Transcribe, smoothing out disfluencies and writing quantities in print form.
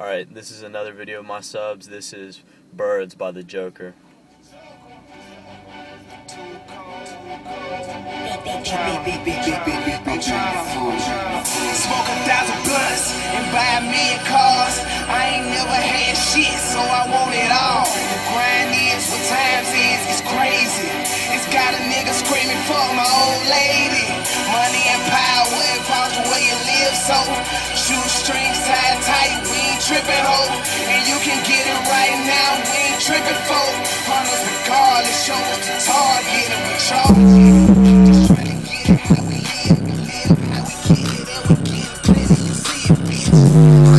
Alright, this is another video of my subs. This is Birds by the Joker. Smoke 1,000 blunts and buy a million cars. I ain't never had shit, so I want it all. The grind is what times is, it's crazy. It's got a nigga screaming, fuck my old lady. Money and power involves the way you live, so shoestrings tied tight, we ain't tripping, ho. And you can get it right now, we ain't tripping, folk. Hunters regardless, show us the target and we charge it. Just trying to get it how we live, how we get it, and we get it plenty, you see it, bitch.